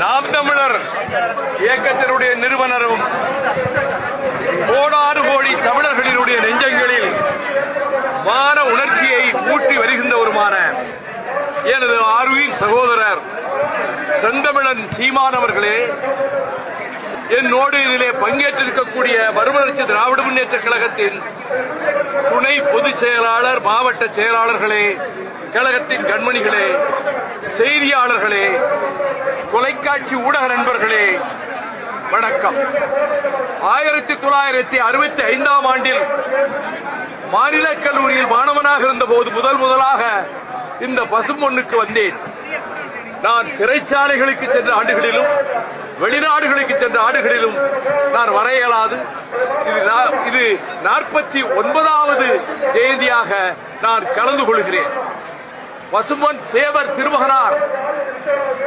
நாம் தமிழர் இயக்கத்தினுடைய நிறுவனரும் கோடாறு கோடி தமிழர்களினுடைய நெஞ்சங்களில் மான உணர்ச்சியை ஊட்டி வருகின்றவருமான எனது ஆர்வீர் சகோதரர் செந்தமிழன் சீமான் அவர்களே, என்னோடு இதிலே பங்கேற்றிருக்கக்கூடிய மறுமலர்ச்சி திராவிட முன்னேற்ற கழகத்தின் துணை பொதுச் செயலாளர், மாவட்ட செயலாளர்களே, கழகத்தின் கண்மணிகளே, செய்தியாளர்களே, தொலைக்காட்சி ஊடக நண்பர்களே, வணக்கம். 1965ஆம் ஆண்டில் மாநில கல்லூரியில் மாணவனாக இருந்தபோது முதலாக இந்த பசும்பொன்னுக்கு வந்தேன். நான் சிறைச்சாலைகளுக்கு சென்ற ஆண்டுகளிலும் வெளிநாடுகளுக்கு சென்ற ஆண்டுகளிலும் நான் வர இயலாது. இது 49வது ஜெயந்தியாக நான் கலந்து கொள்கிறேன். பசும்பொன் தேவர் திருமகனார்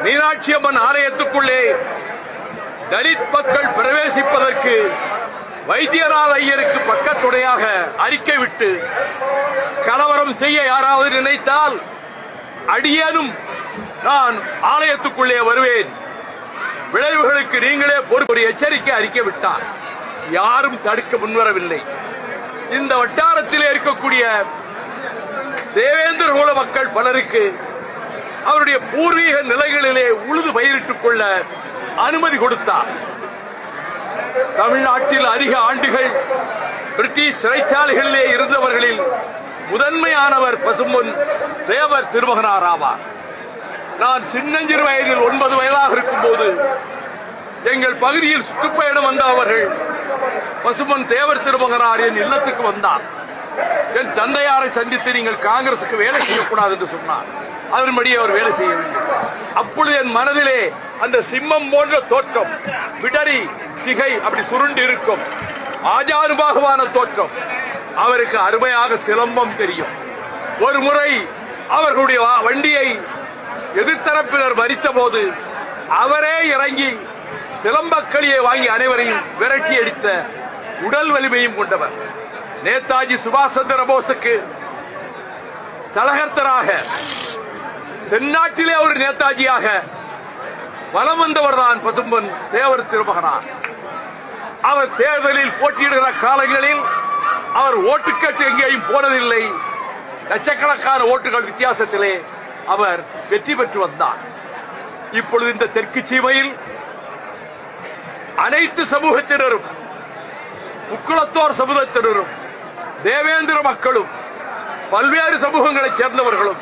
மீனாட்சி அம்மன் ஆலயத்துக்குள்ளே தலித் மக்கள் பிரவேசிப்பதற்கு வைத்தியநாத ஐயருக்கு பக்கத்துணையாக அறிக்கை விட்டு கலவரம் செய்ய யாராவது நினைத்தால் அடியேனும் நான் ஆலயத்துக்குள்ளே வருவேன், விளைவுகளுக்கு நீங்களே பொறுப்பு எச்சரிக்கை அறிக்கை விட்டார். யாரும் தடுக்க முன்வரவில்லை. இந்த வட்டாரத்திலே இருக்கக்கூடிய தேவேந்திர குல மக்கள் பலருக்கு அவருடைய பூர்வீக நிலைகளிலே உழுது பயிரிட்டுக் கொள்ள அனுமதி கொடுத்தார். தமிழ்நாட்டில் அதிக ஆண்டுகள் பிரிட்டிஷ் சிறைச்சாலைகளிலே இருந்தவர்களில் முதன்மையானவர் பசும்பொன் தேவர் திருமகனார் ஆவார். நான் சின்னஞ்சிறு வயதில் 9 வயதாக இருக்கும்போது எங்கள் பகுதியில் சுற்றுப்பயணம் வந்த அவர்கள் பசும்பொன் தேவர் திருமகனார் என் இல்லத்துக்கு வந்தார். என் தந்தையாரை சந்தித்து நீங்கள் காங்கிரசுக்கு வேலை செய்யக்கூடாது என்று சொன்னார். அதன்படி அவர் வேலை செய்யவில்லை. அப்பொழுது என் மனதிலே அந்த சிம்மம் போன்ற தோற்றம், பிடரி சிகை அப்படி சுருண்டு இருக்கும் ஆஜானுபாகுவான தோற்றம். அவருக்கு அருமையாக சிலம்பம் தெரியும். ஒரு முறை அவர்களுடைய வண்டியை எதிர்த்தரப்பினர் மறித்த போது அவரே இறங்கி சிலம்பக்களியை வாங்கி அனைவரையும் விரட்டி அடித்த உடல் வலிமையும் கொண்டவர். நேதாஜி சுபாஷ் சந்திர போஸுக்கு தலகர்த்தராக தென்னாட்டிலே ஒரு நேதாஜியாக வலம் வந்தவர் தான் பசும்பொன் தேவர் திருமகனார். அவர் தேர்தலில் போட்டியிடுகிற காலங்களில் அவர் ஓட்டுக்கட்டு எங்கேயும் போனதில்லை. லட்சக்கணக்கான ஓட்டுகள் வித்தியாசத்திலே அவர் வெற்றி பெற்று வந்தார். இப்பொழுது இந்த தெற்கு சீமையில் அனைத்து சமூகத்தினரும், முக்குளத்தோர் சமூகத்தினரும், தேவேந்திர மக்களும், பல்வேறு சமூகங்களைச் சேர்ந்தவர்களும்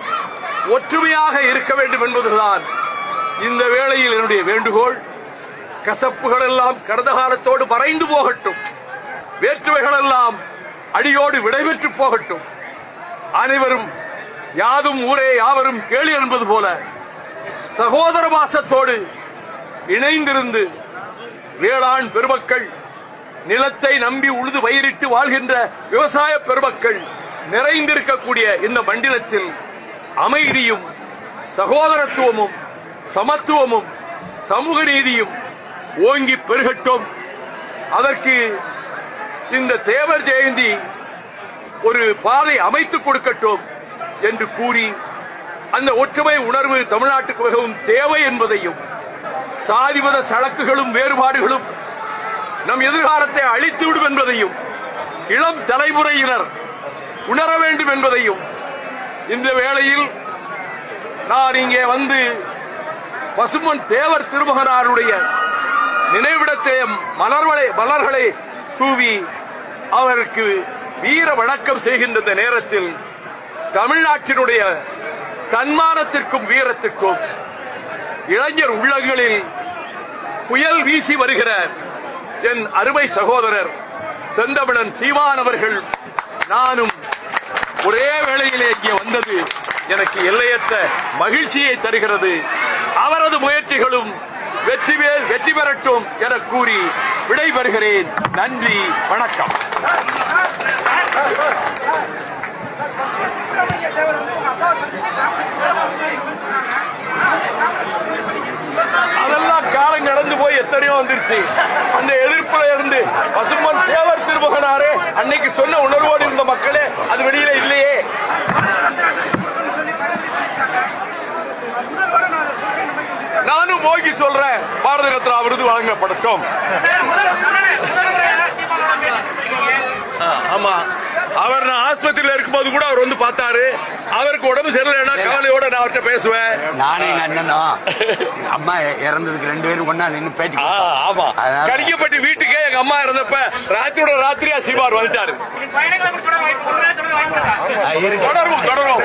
ஒற்றுமையாக இருக்க வேண்டும் என்பதுதான் இந்த வேளையில் என்னுடைய வேண்டுகோள். கசப்புகள் எல்லாம் கடந்த காலத்தோடு மறைந்து போகட்டும், வேற்றுமைகள் எல்லாம் அடியோடு விடைபெற்று போகட்டும். அனைவரும் யாதும் ஊரே யாவரும் கேளு என்பது போல சகோதர பாசத்தோடு இணைந்திருந்து வேளாண் பெருமக்கள், நிலத்தை நம்பி உழுது பயிரிட்டு வாழ்கின்ற விவசாய பெருமக்கள் நிறைந்திருக்கக்கூடிய இந்த மண்டலத்தில் அமைதியும் சகோதரத்துவமும் சமத்துவமும் சமூக நீதியும் ஓங்கி பெருகட்டும். அதற்கு இந்த தேவர் ஜெயந்தி ஒரு பாதை அமைத்துக் கொடுக்கட்டும் என்று கூறி, அந்த ஒற்றுமை உணர்வு தமிழ்நாட்டுக்கு மிகவும் தேவை என்பதையும், சாதிமத சழக்குகளும் வேறுபாடுகளும் நம் எதிர்காலத்தை அழித்துவிடும் என்பதையும் இளம் தலைமுறையினர் உணர வேண்டும் என்பதையும் இந்த வேளையில் நான் இங்கே வந்து பசும்பொன் தேவர் திருமகனாருடைய நினைவிடத்தை மலர்களை தூவி அவருக்கு வீர வணக்கம் செய்கின்ற நேரத்தில் தமிழ்நாட்டினுடைய தன்மானத்திற்கும் வீரத்திற்கும் இளைஞர் உள்ளங்களில் புயல் வீசி வருகிற என் அருமை சகோதரர் செந்தமிழன் சீமான் அவர்கள் நானும் ஒரே வேளையிலே இங்கே வந்தது எனக்கு எல்லையற்ற மகிழ்ச்சியை தருகிறது. அவரது முயற்சிகளும் வெற்றி பெறட்டும் என கூறி விடைபெறுகிறேன். நன்றி, வணக்கம். அதெல்லாம் காலம் கடந்து போய் எத்தனையோ வந்துருச்சு. அந்த எதிர்ப்புல இருந்து பசும்பொன் தேவர் திருமகனாரே ரத்னா விருது வழங்கப்படட்டும். ஆமா, அவர் நான் ஆஸ்பத்திரியில் இருக்கும்போது கூட அவர் வந்து பார்த்தாரு. அவருக்கு உடம்பு சரியில்லைன்னா கவலையோட நான் அவர்கிட்ட பேசுவேன். நானே எங்க அண்ணனும் அம்மா இறந்ததுக்கு 2 பேரும் ஒன்னா நின்று பேட்டி. ஆமா, கடிக்கப்பட்டு வீட்டுக்கே எங்க அம்மா இறந்தப்ப ராத்திரியோட ராத்திரியா சீமார் வந்துட்டாரு. தொடரும்.